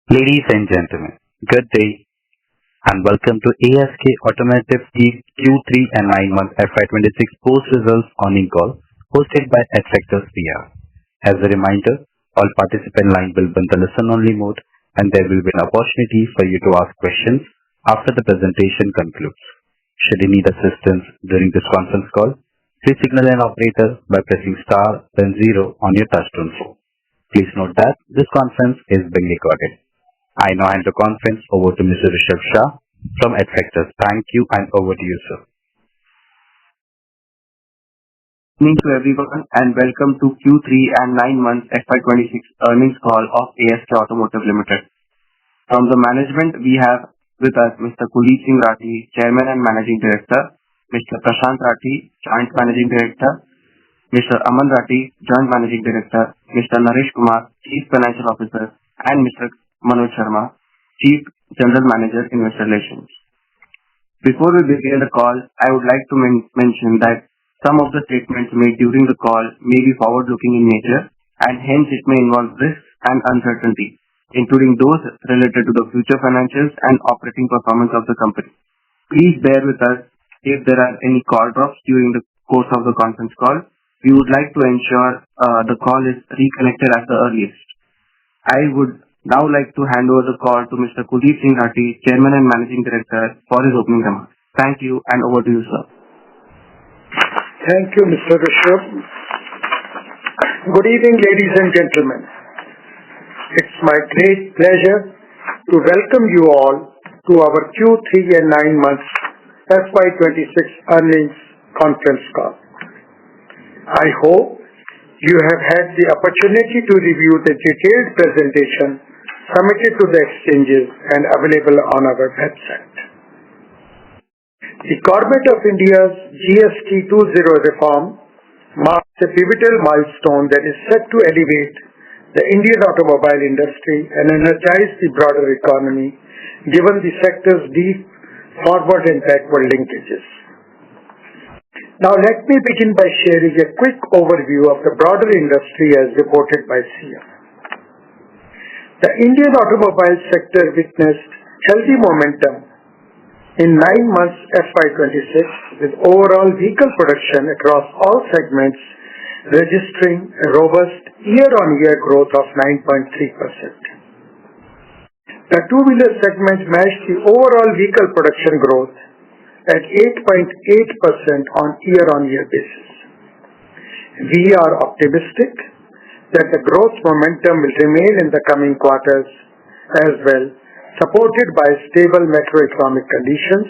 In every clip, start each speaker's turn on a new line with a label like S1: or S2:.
S1: Ladies and gentlemen, good day and welcome to ASK Automotive Q3 and 9-month FY26 post-results earnings call hosted by Adfactors PR. As a reminder, all participant lines will be in the listen-only mode and there will be an opportunity for you to ask questions after the presentation concludes. Should you need assistance during this conference call, please signal an operator by pressing star then zero on your touchtone phone. Please note that this conference is being recorded. I now hand the conference over to Mr. Rishabh Shah from Adfactors. Thank you and over to you, sir.
S2: Good evening to everyone and welcome to Q3 and 9-month FY26 earnings call of ASK Automotive Limited. From the management, we have with us Mr. Kuleep Singh Rathee, Chairman and Managing Director, Mr. Prashant Rathee, Joint Managing Director, Mr. Aman Rathee, Joint Managing Director, Mr. Naresh Kumar, Chief Financial Officer, and Mr. Manoj Sharma, Chief General Manager, Investor Relations. Before we begin the call, I would like to mention that some of the statements made during the call may be forward-looking in nature and hence it may involve risks and uncertainty, including those related to the future financials and operating performance of the company. Please bear with us if there are any call drops during the course of the conference call. We would like to ensure the call is reconnected at the earliest. I would now like to hand over the call to Mr. Kuleep Singh Rathee, Chairman and Managing Director, for his opening remarks. Thank you and over to you, sir.
S3: Thank you, Mr. Rishabh. Good evening, ladies and gentlemen. It's my great pleasure to welcome you all to our Q3 and 9 months FY26 earnings conference call. I hope you have had the opportunity to review the detailed presentation submitted to the exchanges and available on our website. The Government of India's GST 2.0 reform marks a pivotal milestone that is set to elevate the Indian automobile industry and energize the broader economy, given the sector's deep forward and backward linkages. Now let me begin by sharing a quick overview of the broader industry as reported by SIAM. The Indian automobile sector witnessed healthy momentum in 9 months FY26 with overall vehicle production across all segments registering a robust year-on-year growth of 9.3%. The two-wheeler segment matched the overall vehicle production growth at 8.8% on year-on-year basis. We are optimistic that the growth momentum will remain in the coming quarters as well, supported by stable macroeconomic conditions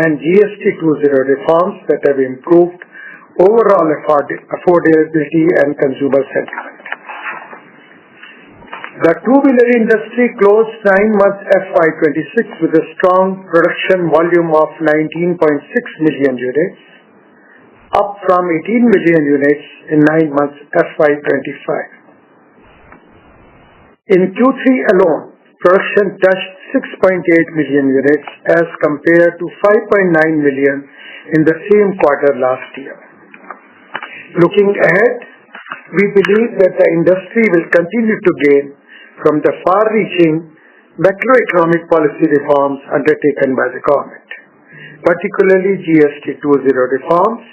S3: and GST 2.0 reforms that have improved overall affordability and consumer sentiment. The two-wheeler industry closed 9 months FY26 with a strong production volume of 19.6 million units, up from 18 million units in 9 months FY25. In Q3 alone, production touched 6.8 million units as compared to 5.9 million in the same quarter last year. Looking ahead, we believe that the industry will continue to gain from the far-reaching macroeconomic policy reforms undertaken by the government, particularly GST 2.0 reforms,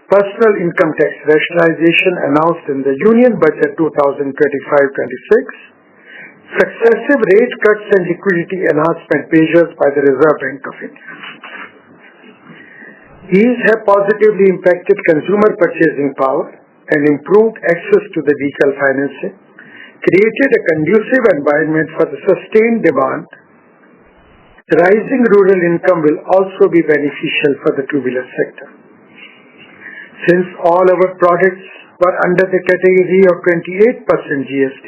S3: personal income tax rationalization announced in the Union Budget 2025-26, successive rate cuts and liquidity enhancement measures by the Reserve Bank of India. These have positively impacted consumer purchasing power and improved access to the vehicle financing, created a conducive environment for the sustained demand. Rising rural income will also be beneficial for the two-wheeler sector. Since all our products were under the category of 28% GST,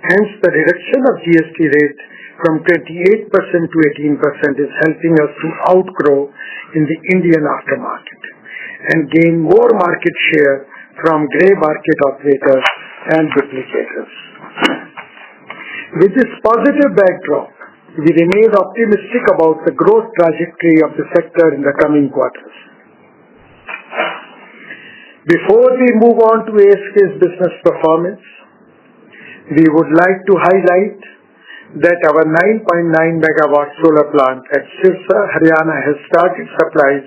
S3: hence the reduction of GST rate from 28% to 18% is helping us to outgrow in the Indian aftermarket and gain more market share from grey market operators and duplicators. With this positive backdrop, we remain optimistic about the growth trajectory of the sector in the coming quarters. Before we move on to ASK's business performance, we would like to highlight that our 9.9 megawatt solar plant at Sirsa, Haryana has started supplies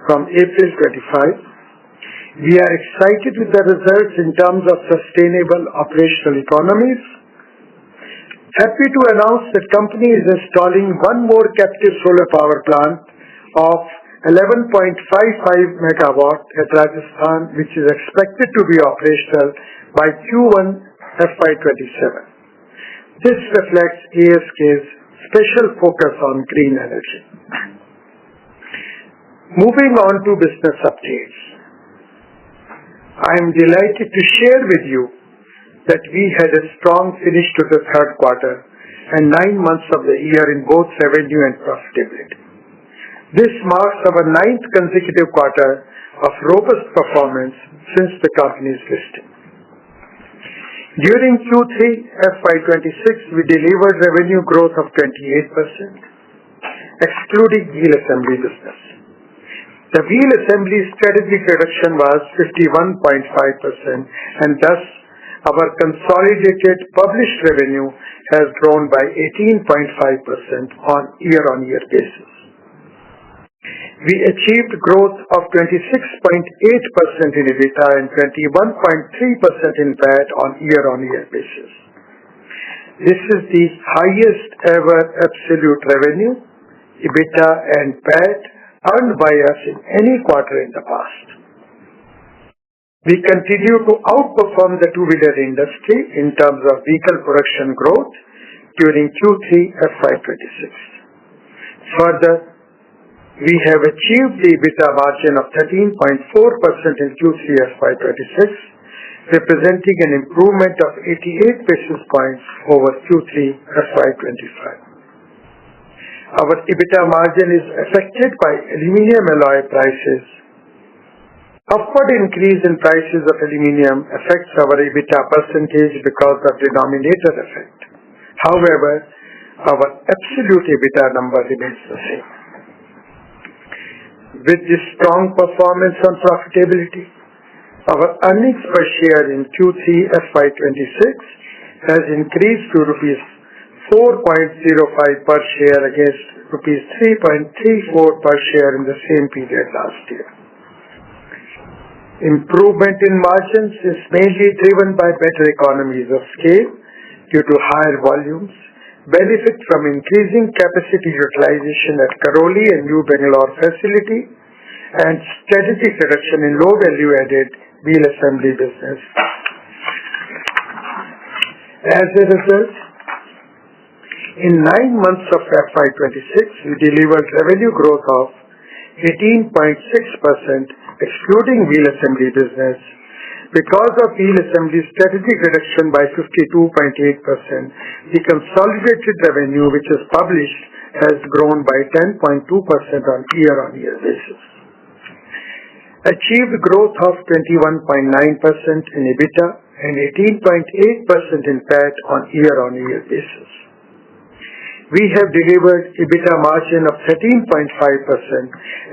S3: from April 25. We are excited with the results in terms of sustainable operational economies. Happy to announce that company is installing one more captive solar power plant of 11.55 megawatt at Rajasthan, which is expected to be operational by Q1 FY27. This reflects ASK's special focus on green energy. Moving on to business updates. I am delighted to share with you that we had a strong finish to the third quarter and 9 months of the year in both revenue and profitability. This marks our 9th consecutive quarter of robust performance since the company's listing. During Q3 FY26, we delivered revenue growth of 28%, excluding wheel assembly business. The wheel assembly strategic reduction was 51.5%, and thus our consolidated published revenue has grown by 18.5% on year-on-year basis. We achieved growth of 26.8% in EBITDA and 21.3% in PAT on year-on-year basis. This is the highest ever absolute revenue, EBITDA and PAT earned by us in any quarter in the past. We continue to outperform the two-wheeler industry in terms of vehicle production growth during Q3 FY26. Further, we have achieved the EBITDA margin of 13.4% in Q3 FY26, representing an improvement of 88 basis points over Q3 FY25. Our EBITDA margin is affected by aluminum alloy prices. Upward increase in prices of aluminum affects our EBITDA percentage because of denominator effect. However, our absolute EBITDA number remains the same. With this strong performance on profitability, our earnings per share in Q3 FY26 has increased to rupees 4.05 per share against rupees 3.34 per share in the same period last year. Improvement in margins is mainly driven by better economies of scale due to higher volumes, benefit from increasing capacity utilization at Karoli and New Bangalore facility, and strategic reduction in low value-added wheel assembly business. As a result, in 9 months of FY26, we delivered revenue growth of 18.6%, excluding wheel assembly business. Because of wheel assembly strategic reduction by 52.8%, the consolidated revenue which is published has grown by 10.2% on year-on-year basis. Achieved growth of 21.9% in EBITDA and 18.8% in PAT on year-on-year basis. We have delivered EBITDA margin of 13.5%,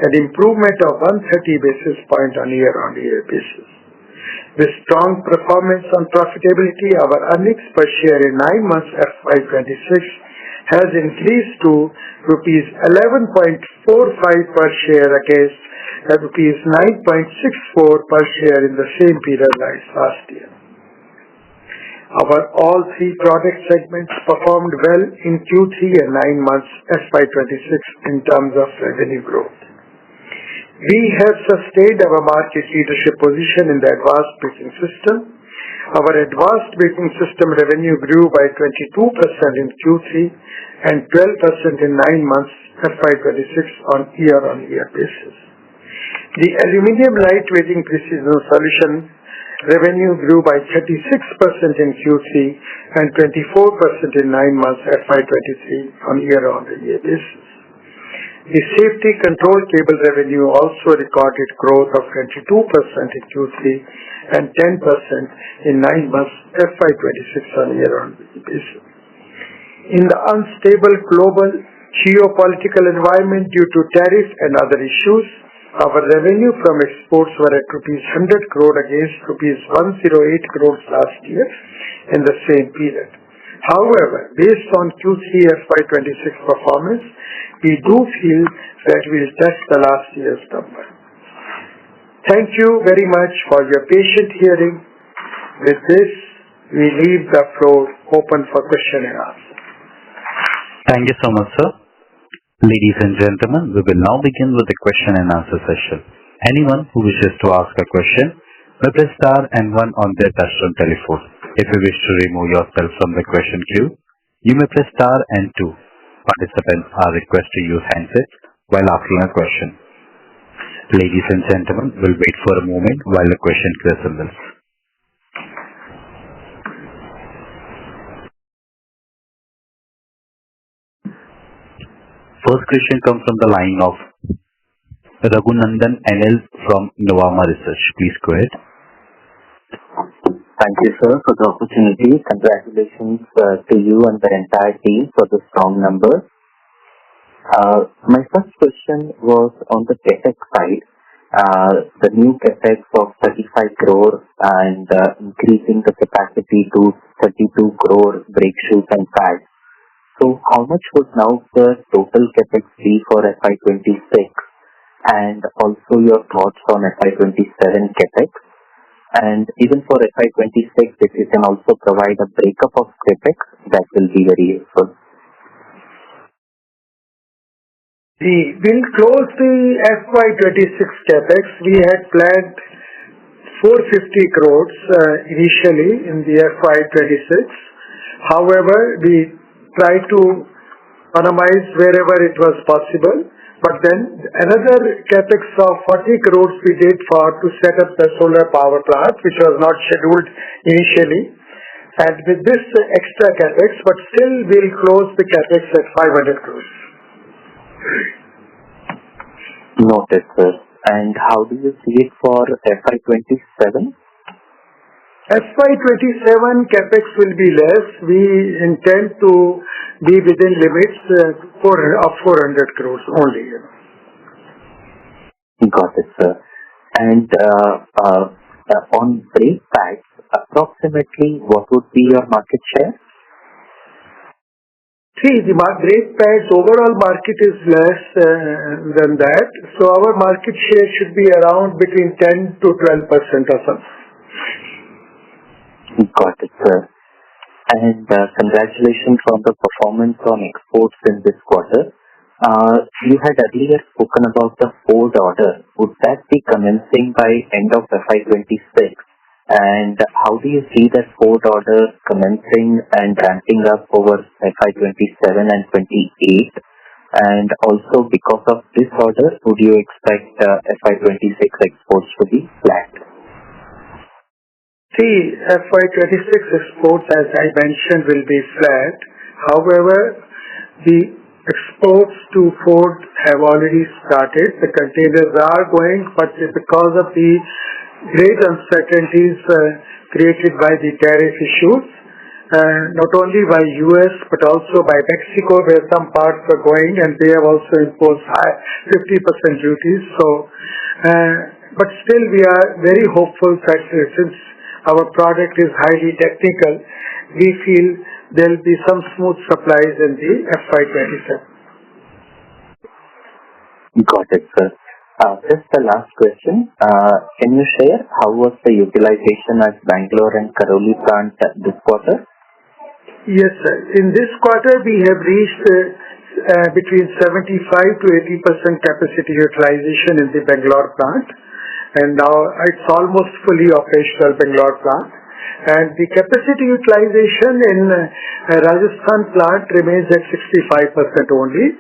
S3: an improvement of 130 basis points on year-on-year basis. With strong performance on profitability, our earnings per share in 9 months FY26 has increased to rupees 11.45 per share against rupees 9.64 per share in the same period last year. Our all three product segments performed well in Q3 and 9 months FY26 in terms of revenue growth. We have sustained our market leadership position in the advanced braking system. Our advanced braking system revenue grew by 22% in Q3 and 12% in 9 months FY26 on year-on-year basis. The aluminium lightweighting precision solution revenue grew by 36% in Q3 and 24% in 9 months FY23 on year-on-year basis. The safety control cable revenue also recorded growth of 22% in Q3 and 10% in 9 months FY26 on year-on-year basis. In the unstable global geopolitical environment due to tariff and other issues, our revenue from exports were at rupees 100 crore against rupees 108 crores last year in the same period. However, based on Q3 FY26 performance, we do feel that we'll touch the last year's number. Thank you very much for your patient hearing. With this, we leave the floor open for question and answer.
S1: Thank you so much, sir. Ladies and gentlemen, we will now begin with the question and answer session. Anyone who wishes to ask a question may press star and one on their touchtone telephone. If you wish to remove yourself from the question queue, you may press star and two. Participants are requested to use handsets while asking a question. Ladies and gentlemen, we'll wait for a moment while the question queue assembles. First question comes from the line of Raghunandan NL from Novama Research. Please go ahead.
S4: Thank you, sir, for the opportunity. Congratulations to you and the entire team for the strong numbers. My first question was on the CapEx side. The new CapEx of 35 crore and increasing the capacity to 32 crore brake shoes and pads. So how much would now the total CapEx be for FY26, and also your thoughts on FY27 CapEx? And even for FY26, if you can also provide a breakup of CapEx, that will be very useful.
S3: We will close the FY26 CapEx. We had planned 450 crores initially in the FY26. However, we tried to economize wherever it was possible. But then another capex of 40 crores we did to set up the solar power plant, which was not scheduled initially. And with this extra capex, but still we'll close the capex at 500 crores.
S4: Noted, sir. And how do you see it for FY27?
S3: FY27 capex will be less. We intend to be within limits of 400 crores only.
S4: Got it, sir. And on brake pads, approximately what would be your market share?
S3: See, the brake pads overall market is less than that. So our market share should be around between 10 to 12% or something.
S4: Got it, sir. And congratulations on the performance on exports in this quarter. You had earlier spoken about the Ford order. Would that be commencing by end of FY26? And how do you see that Ford order commencing and ramping up over FY27 and 28? And also because of this order, would you expect FY26 exports to be flat?
S3: See, FY26 exports, as I mentioned, will be flat. However, the exports to Ford have already started. The containers are going, but because of the great uncertainties created by the tariff issues, not only by US but also by Mexico, where some parts are going, and they have also imposed high 50% duties. So, but still, we are very hopeful that since our product is highly technical, we feel there will be some smooth supplies in the FY27.
S4: Got it, sir. Just the last question. Can you share how was the utilization at Bangalore and Karoli plant this quarter?
S3: Yes, sir. In this quarter, we have reached between 75 to 80% capacity utilization in the Bangalore plant. And now it's almost fully operational Bangalore plant. And the capacity utilization in Rajasthan plant remains at 65% only,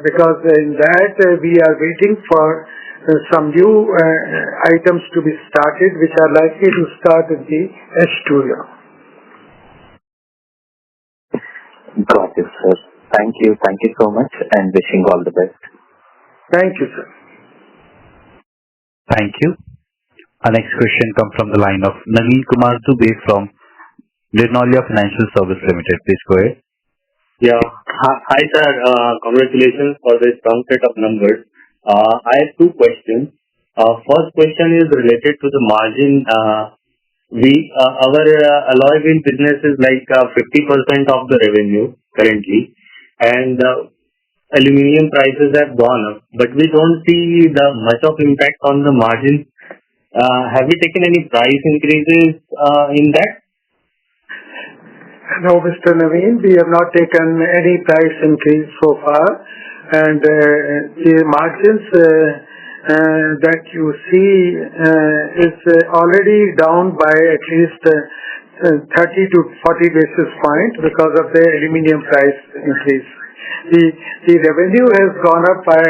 S3: because in that we are waiting for some new items to be started, which are likely to start in the H2 year.
S4: Got it, sir. Thank you so much, and wishing all the best.
S3: Thank you, sir.
S1: Thank you. Our next question comes from the line of Naveen Kumar Dubey from Grenolia Financial Service Limited. Please go ahead.
S5: Yeah. Hi, sir. Congratulations for the strong set of numbers. I have two questions. First question is related to the margin. our alloy wheel business is like 50% of the revenue currently, and aluminum prices have gone up, but we don't see the much of impact on the margin. Have we taken any price increases in that?
S3: No, Mr. Naveen, we have not taken any price increase so far, and the margins that you see is already down by at least 30 to 40 basis points because of the aluminum price increase. The revenue has gone up by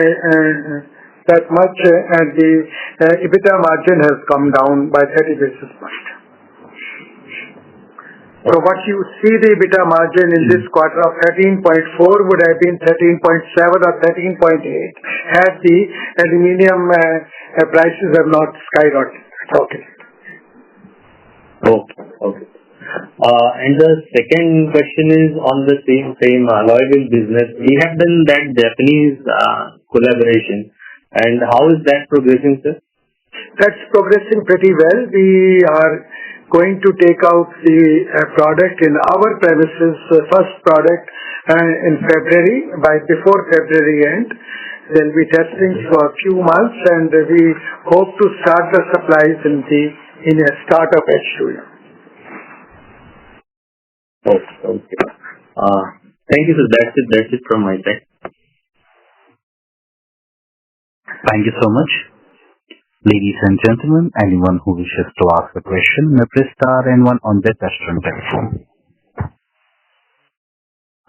S3: that much, and the EBITDA margin has come down by 30 basis points. So what you see the EBITDA margin in this quarter of 13.4 would have been 13.7 or 13.8 had the aluminum prices have not skyrocketed. Okay.
S5: And the second question is on the same alloy wheel business. We have done that Japanese collaboration, and how is that progressing, sir?
S3: That's progressing pretty well. We are going to take out the product in our premises, first product in February, before February end. They'll be testing for a few months, and we hope to start the supplies in a start of H2.
S5: Okay. Thank you, sir. That's it from my side.
S1: Thank you so much. Ladies and gentlemen, anyone who wishes to ask a question may press star and one on their touchtone telephone.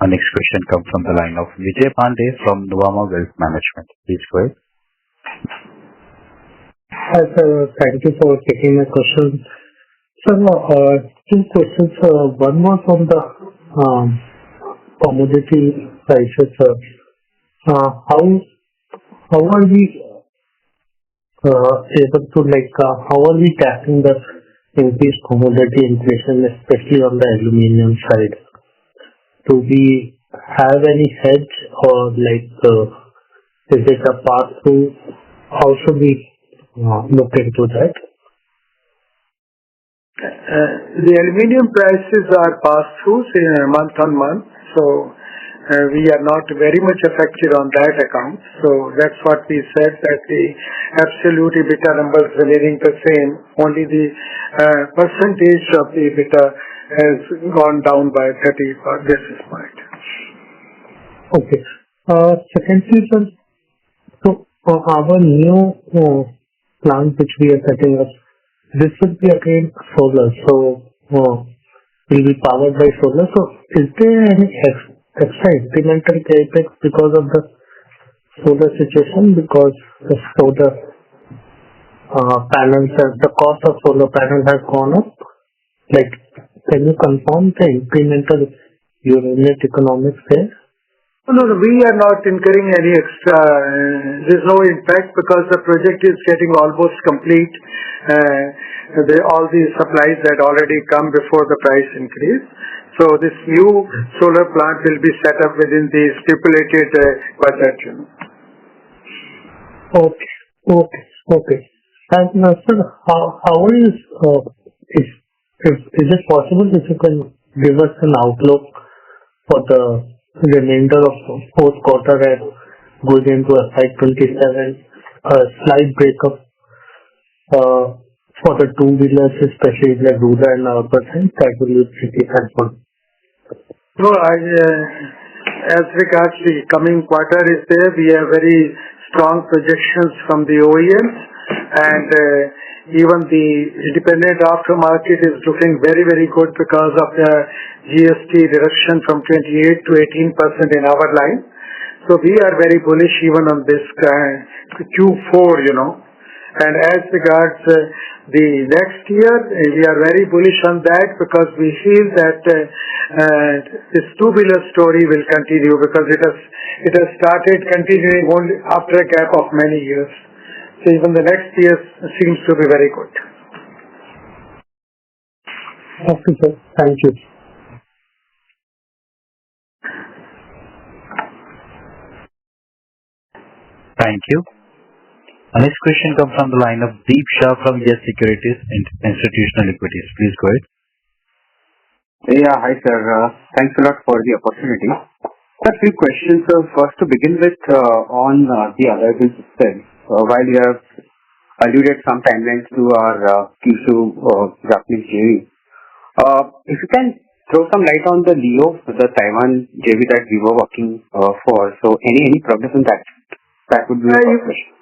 S1: Our next question comes from the line of Vijay Pandey from Nuvama Wealth Management. Please go ahead.
S6: Hi, sir. Thank you for taking my question. Sir, two questions. One was on the commodity prices. How are we able to how are we tackling the increased commodity inflation, especially on the aluminum side? Do we have any hedge, or is it a pass-through? How should we look into that?
S3: The aluminum prices are pass-throughs month on month, so we are not very much affected on that account. So that's what we said, that the absolute EBITDA numbers remaining the same, only the percentage of the EBITDA has gone down by 30 basis points.
S6: Okay. Secondly, sir, so our new plant which we are setting up, this will be again solar, so will be powered by solar. So is there any extra incremental capex because of the solar situation? Because the solar panels, the cost of solar panels has gone up. Can you confirm the incremental unit economics there?
S3: No, we are not incurring any extra. There's no impact because the project is getting almost complete. All the supplies had already come before the price increase. So this new solar plant will be set up within the stipulated budget.
S6: Okay. And sir, how is it possible if you can give us an outlook for the remainder of fourth quarter and going into FY27, a slight breakup for the two-wheelers, especially the rural and urban, that will be pretty helpful.
S3: No, as regards the coming quarter is there, we have very strong projections from the OEMs, and even the independent aftermarket is looking very, very good because of the GST reduction from 28 to 18% in our line. So we are very bullish even on this Q4, And as regards the next year, we are very bullish on that because we feel that this two-wheeler story will continue because it has started continuing only after a gap of many years. So even the next year seems to be very good.
S6: Okay, sir. Thank you.
S1: Thank you. Our next question comes from the line of Deep Shah from Yes Securities and Institutional Equities. Please go ahead.
S7: Yeah, hi sir. Thanks a lot for the opportunity. A few questions. First to begin with, on the alloy system. While you have alluded some timelines to our Kyushu Japanese JV, if you can throw some light on the Leo, the Taiwan JV that we were working for. So any progress on that? That would be my first question.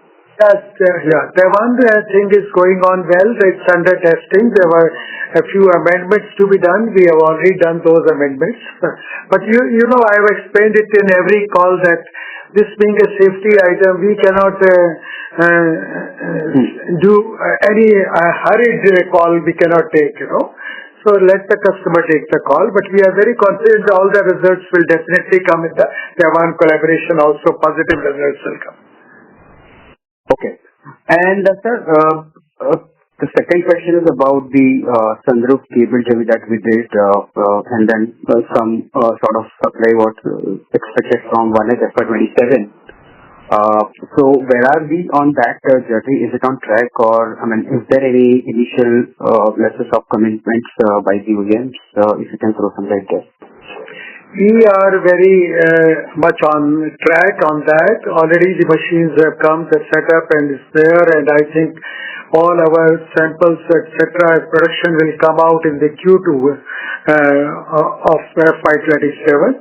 S3: Taiwan thing is going on well. It's under testing. There were a few amendments to be done. We have already done those amendments. But you know, I have explained it in every call that this being a safety item, we cannot do any hurried call. We cannot take, So let the customer take the call. But we are very confident all the results will definitely come in the Taiwan collaboration. Also, positive results will come.
S7: Okay. And sir, the second question is about the sunroof cable JV that we did, and then some sort of supply what expected from 1H FY27. So where are we on that journey? Is it on track, or is there any initial letters of commitments by the OEMs? If you can throw some light there.
S3: We are very much on track on that. Already the machines have come, the setup and is there, and I think all our samples, etc., production will come out in the Q2 of FY27,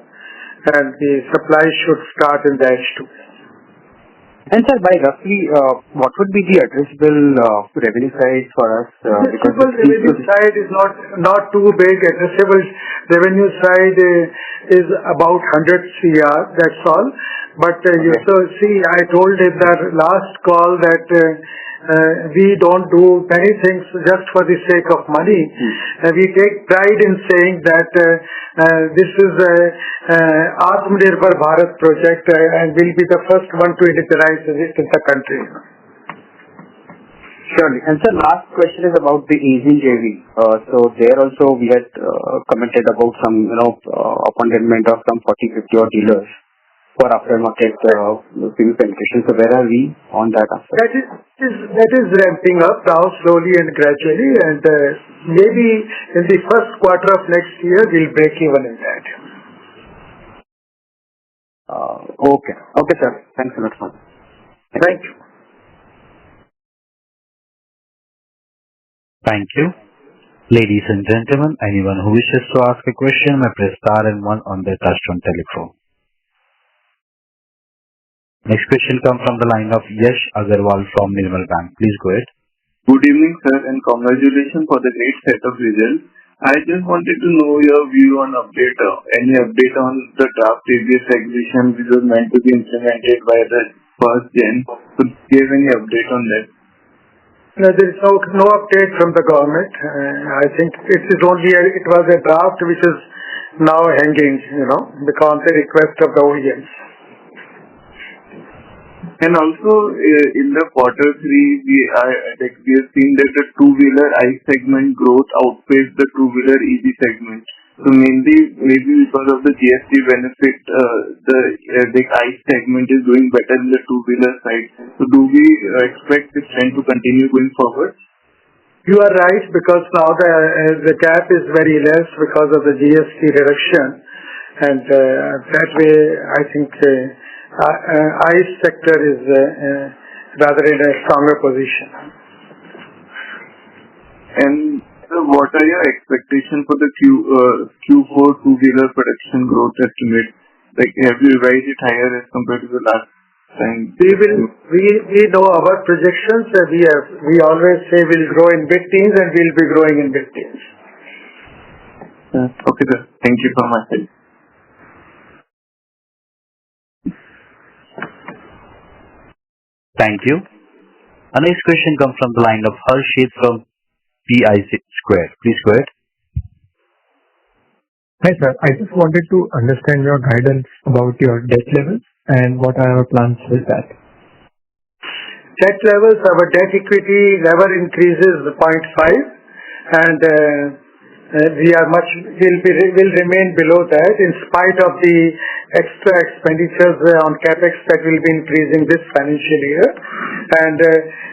S3: and the supply should start in the H2.
S7: And sir, by roughly, what would be the addressable revenue size for us?
S3: Addressable revenue side is not too big. Addressable revenue side is about 100 CR, that's all. But you see, I told in the last call that we don't do many things just for the sake of money. We take pride in saying that this is a Automotive Bharat project and will be the first one to utilize it in the country.
S7: Surely. And sir, last question is about the Asian JV. So there also we had commented about some, appointment of some 40-50 odd dealers for aftermarket PV penetration. So where are we on that aspect?
S3: That is ramping up now slowly and gradually, and maybe in the first quarter of next year we'll break even in that.
S7: Okay. Okay, sir. Thanks a lot, sir.
S3: Thank you.
S1: Thank you. Ladies and gentlemen, anyone who wishes to ask a question may press star and one on their touchtone telephone. Next question comes from the line of Yash Agarwal from Nirmal Bang. Please go ahead.
S8: Good evening, sir, and congratulations for the great set of results. I just wanted to know your view on any update on the draft ABS regulation which was meant to be implemented by the first Gen. Could you give any update on that?
S3: No, there is no update from the government. I think it was a draft which is now hanging, because of the request of the OEMs.
S8: And also in the quarter 3, we have seen that the two-wheeler ICE segment growth outpaced the two-wheeler EV segment. So mainly maybe because of the GST benefit, the ICE segment is doing better in the two-wheeler side. So do we expect this trend to continue going forward?
S3: You are right, because now the gap is very less because of the GST reduction, and that way I think ICE sector is rather in a stronger position.
S8: And what are your expectations for the Q4 two-wheeler production growth estimate? Like, have you revised it higher as compared to the last time?
S3: We know our projections. We always say we'll grow in mid-teens, and we'll be growing in mid-teens.
S8: Okay, sir. Thank you so much.
S1: Thank you. Our next question comes from the line of Harshit from PIC Square. Please go ahead.
S6: Hi sir, I just wanted to understand your guidance about your debt levels and what are your plans with that.
S3: Debt levels, our debt equity never increases 0.5, and will remain below that in spite of the extra expenditures on capex that will be increasing this financial year, and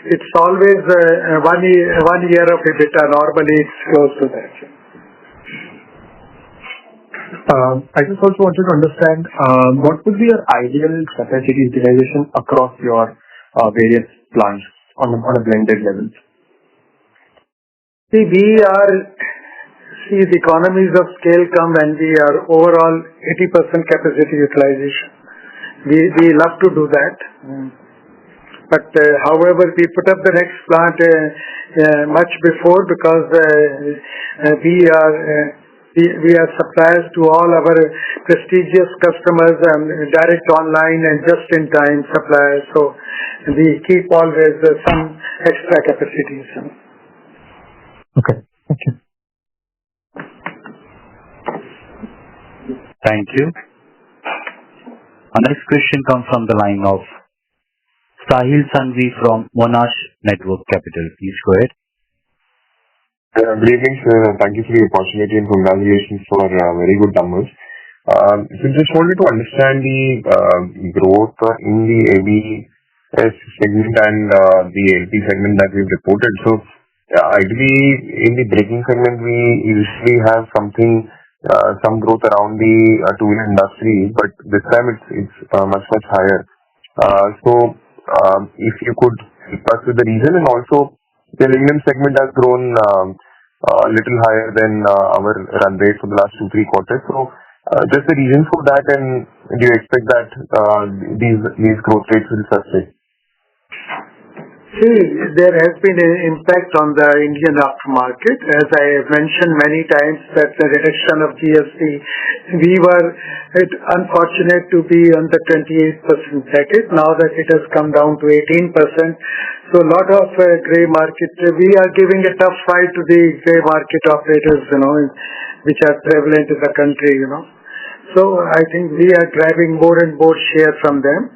S3: it's always 1 year of EBITDA. Normally, it's close to that.
S9: I just also wanted to understand what would be your ideal capacity utilization across your various plants on a blended level?
S3: See, the economies of scale come when we are overall 80% capacity utilization. We love to do that. But however, we put up the next plant much before because we are suppliers to all our prestigious customers and direct online and just in time suppliers. So we keep always some extra capacities.
S9: Okay. Thank you.
S1: Thank you. Our next question comes from the line of Sahil Sanvi from Monash Network Capital. Please go ahead.
S10: Good evening, sir. Thank you for the opportunity and congratulations for very good numbers. So just wanted to understand the growth in the ABS segment and the LP segment that we've reported. So ideally, in the braking segment, we usually have some growth around the two-wheeler industry, but this time it's much higher. So if you could help us with the reason, and also the aluminum segment has grown a little higher than our run rate for the last 2-3 quarters. So just the reason for that, and do you expect that these growth rates will sustain?
S3: See, there has been an impact on the Indian aftermarket. As I have mentioned many times that the reduction of GST, we were unfortunate to be on the 28% bracket. Now that it has come down to 18%, so a lot of grey market, we are giving a tough fight to the grey market operators, which are prevalent in the country, So I think we are grabbing more and more share from them.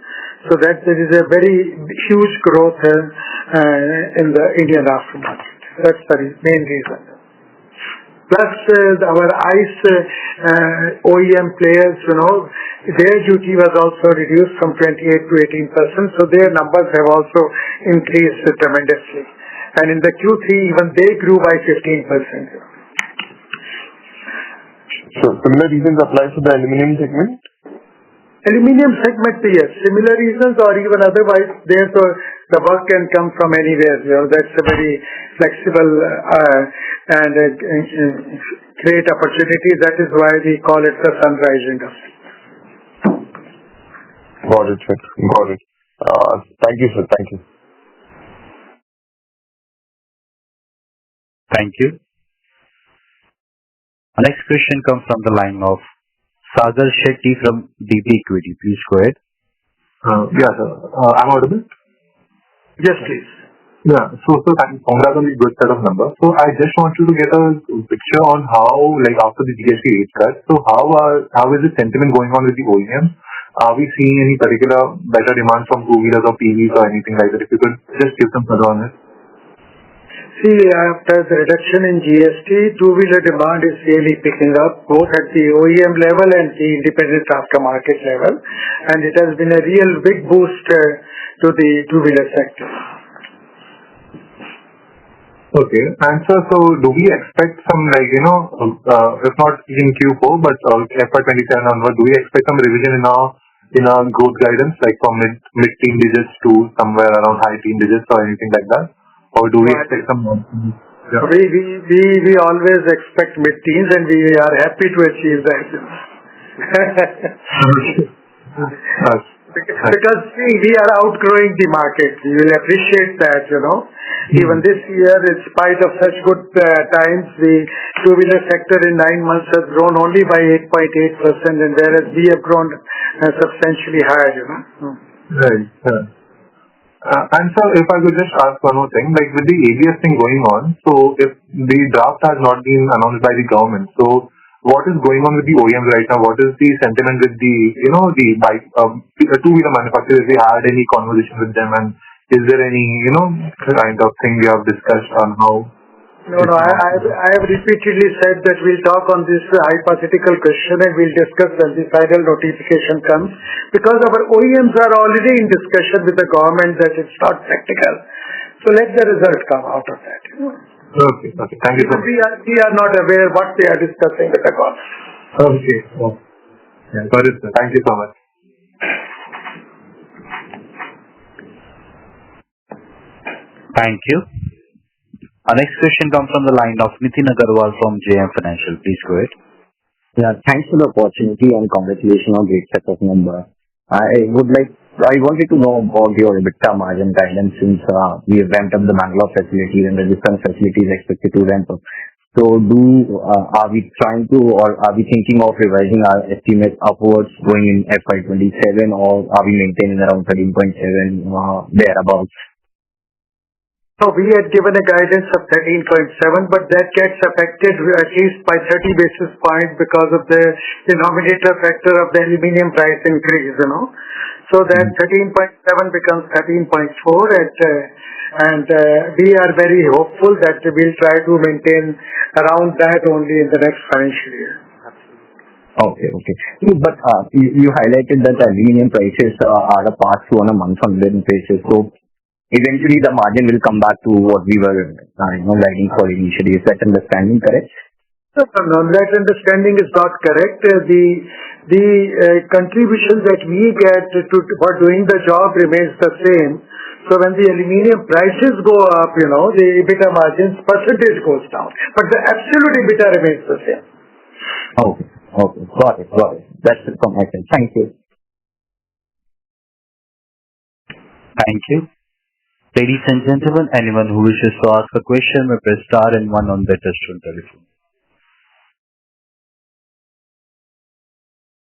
S3: So that there is a very huge growth in the Indian aftermarket. That's the main reason. Plus our ICE OEM players, their duty was also reduced from 28 to 18%. So their numbers have also increased tremendously. And in the Q3, even they grew by 15%.
S10: So similar reasons apply for the aluminum segment?
S3: Aluminium segment, yes. Similar reasons, or even otherwise, therefore the work can come from anywhere. That's a very flexible and great opportunity. That is why we call it the sunrise industry.
S10: Got it, sir. Got it. Thank you, sir. Thank you.
S1: Thank you. Our next question comes from the line of Sagar Shetty from DB Equity. Please go ahead.
S11: Yeah, sir. I'm audible?
S3: Yes, please.
S11: Yeah. So congrats on the good set of numbers. So I just want you to get a picture on how, after the GST rate cut, so how is the sentiment going on with the OEMs? Are we seeing any particular better demand from two-wheelers or PVs or anything like that? If you could just give some color on it.
S3: See, after the reduction in GST, two-wheeler demand is really picking up, both at the OEM level and the independent aftermarket level. And it has been a real big boost to the two-wheeler sector.
S11: Okay. And so do we expect some, if not in Q4, but FY27 onward, do we expect some revision in our growth guidance, from mid-teen digits to somewhere around high-teen digits or anything like that? Or do we expect some more?
S3: Yeah. We always expect mid-teens, and we are happy to achieve that. Because see, we are outgrowing the market. You will appreciate that, Even this year, in spite of such good times, the two-wheeler sector in 9 months has grown only by 8.8%, and whereas we have grown substantially higher,
S11: Right. Yeah. And so if I could just ask one more thing, with the ABS thing going on, so if the draft has not been announced by the government, so what is going on with the OEMs right now? What is the sentiment with the two-wheeler manufacturers? Have you had any conversation with them, and is there any, kind of thing we have discussed on how
S3: No, I have repeatedly said that we'll talk on this hypothetical question and we'll discuss when the final notification comes, because our OEMs are already in discussion with the government that it's not practical. So let the result come out of that.
S11: Okay. Thank you so much.
S3: We are not aware what they are discussing with the government.
S11: Okay. Oh. Yeah, got it, sir. Thank you so much.
S1: Thank you. Our next question comes from the line of Nitin Agarwal from JM Financial. Please go ahead.
S12: Yeah, thanks for the opportunity and congratulations on great set of numbers. I wanted to know about your EBITDA margin guidance since we have ramped up the Bangalore facility and the different facilities expected to ramp up. So are we trying to, or are we thinking of revising our estimate upwards going in FY27, or are we maintaining around 13.7 thereabouts?
S3: So we had given a guidance of 13.7, but that gets affected at least by 30 basis points because of the denominator factor of the aluminum price increase, So that 13.7 becomes 13.4 and we are very hopeful that we'll try to maintain around that only in the next financial year.
S12: Okay. But you highlighted that the aluminum prices are a pass-through on a month-on-month basis. So eventually the margin will come back to what we were guiding for initially. Is that understanding correct?
S3: No, that understanding is not correct. The contribution that we get for doing the job remains the same. So when the aluminum prices go up, the EBITDA margins percentage goes down. But the absolute EBITDA remains the same.
S12: Okay. Got it. That's it from my side. Thank you.
S1: Thank you. Ladies and gentlemen, anyone who wishes to ask a question may press star and 1 on their touchtone telephone.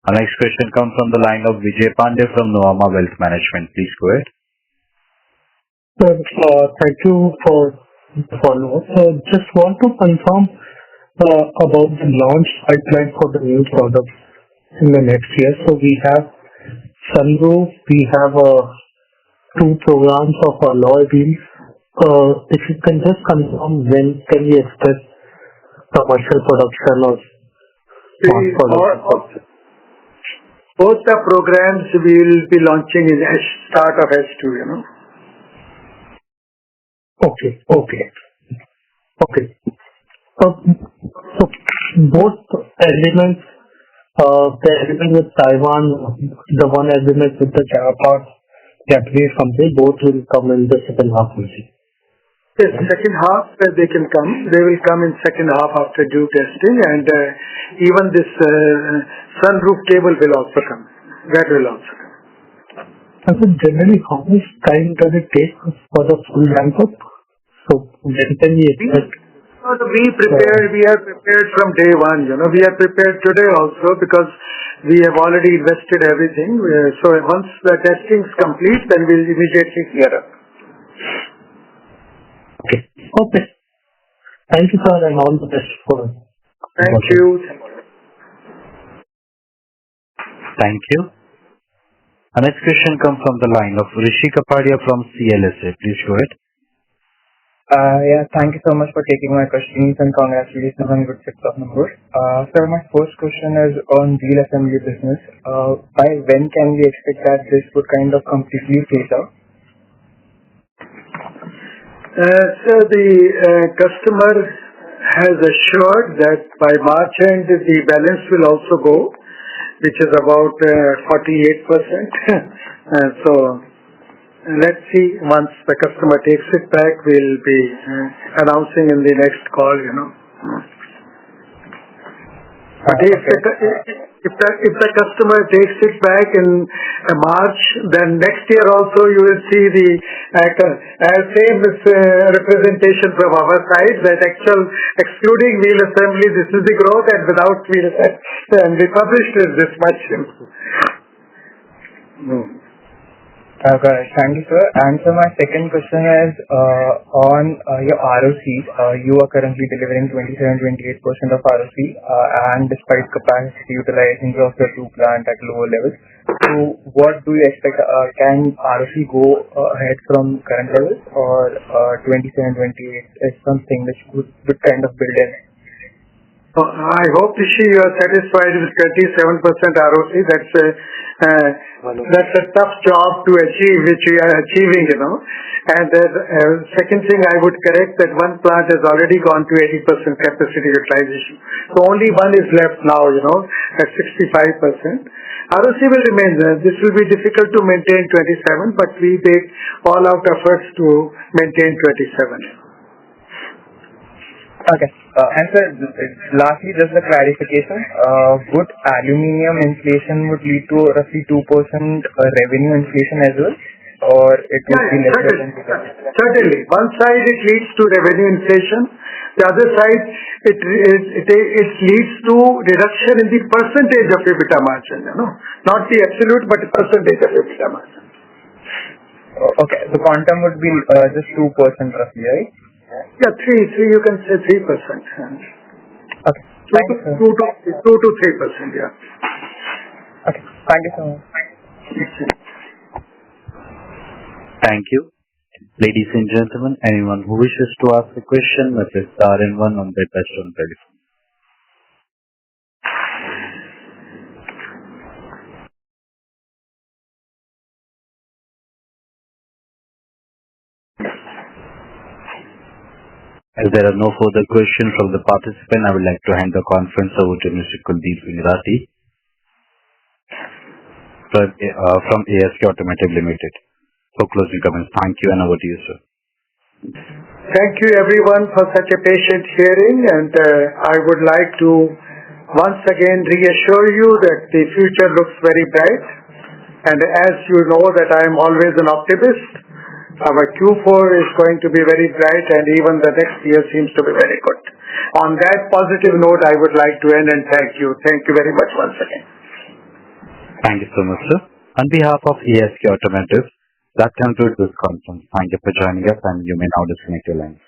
S1: Our next question comes from the line of Vijay Pandey from Nuvama Wealth Management. Please go ahead.
S6: Thank you for the follow-up. Just want to confirm about the launch pipeline for the new products in the next year. So we have sunroof, we have 2 programs of alloy wheels. If you can just confirm when can we expect commercial production of
S3: both the programs we will be launching in start of S2,
S6: Okay. So both elements, the element with Taiwan, the one element with the Japanese company, both will come in the second half only.
S3: Yes, second half they can come. They will come in second half after due testing, and even this sunroof cable will also come. That will also come.
S6: And so generally, how much time does it take for the full ramp up? So when can we expect?
S3: We are prepared from day one. We are prepared today also because we have already invested everything. So once the testing is complete, then we'll immediately gear up.
S6: Okay. Thank you, sir, and all the best for.
S3: Thank you.
S1: Thank you. Our next question comes from the line of Rishi Kapadia from CLSA. Please go ahead.
S13: Thank you so much for taking my questions and congratulations on good set of numbers. Sir, my first question is on wheel assembly business. By when can we expect that this would kind of completely phase out?
S3: So the customer has assured that by March end the balance will also go, which is about 48%. So let's see, once the customer takes it back, we'll be announcing in the next call, But if the customer takes it back in March, then next year also you will see the same representation from our side, that actual excluding wheel assembly, this is the growth, and without wheel assembly, and we published this much.
S13: Got it. Thank you, sir. And so my second question is on your ROC. You are currently delivering 27-28% of ROC, and despite capacity utilization of your two plants at lower levels. So what do you expect? Can ROC go ahead from current levels, or 27-28 is something which would kind of build in?
S3: I hope, Rishi, you are satisfied with 27% ROC. That's a tough job to achieve, which we are achieving, And second thing, I would correct that one plant has already gone to 80% capacity utilization. So only one is left now, at 65%. ROC will remain there. This will be difficult to maintain 27, but we make all out efforts to maintain 27.
S13: Okay. And sir, lastly, just a clarification. Would aluminium inflation would lead to roughly 2% revenue inflation as well, or it would be less than 2%?
S3: Certainly. One side it leads to revenue inflation. The other side it leads to reduction in the percentage of EBITDA margin. Not the absolute, but the percentage of EBITDA margin.
S13: Okay. The quantum would be just 2% roughly, right?
S3: Yeah, 3, you can say 3%.
S13: Okay. Thank you, sir.
S3: 2 to 3%, yeah.
S13: Okay. Thank you so much.
S1: Thank you. Ladies and gentlemen, anyone who wishes to ask a question, press star and 1 on their touchtone telephone. As there are no further questions from the participant, I would like to hand the conference over to Mr. Kuldeep Ingrati from ASK Automotive Limited for closing comments. Thank you, and over to you, sir.
S3: Thank you, everyone, for such a patient hearing, and I would like to once again reassure you that the future looks very bright. And as you know that I am always an optimist, our Q4 is going to be very bright, and even the next year seems to be very good. On that positive note, I would like to end and thank you. Thank you very much once again.
S1: Thank you so much, sir. On behalf of ASK Automotive, that concludes this conference. Thank you for joining us, and you may now disconnect your lines.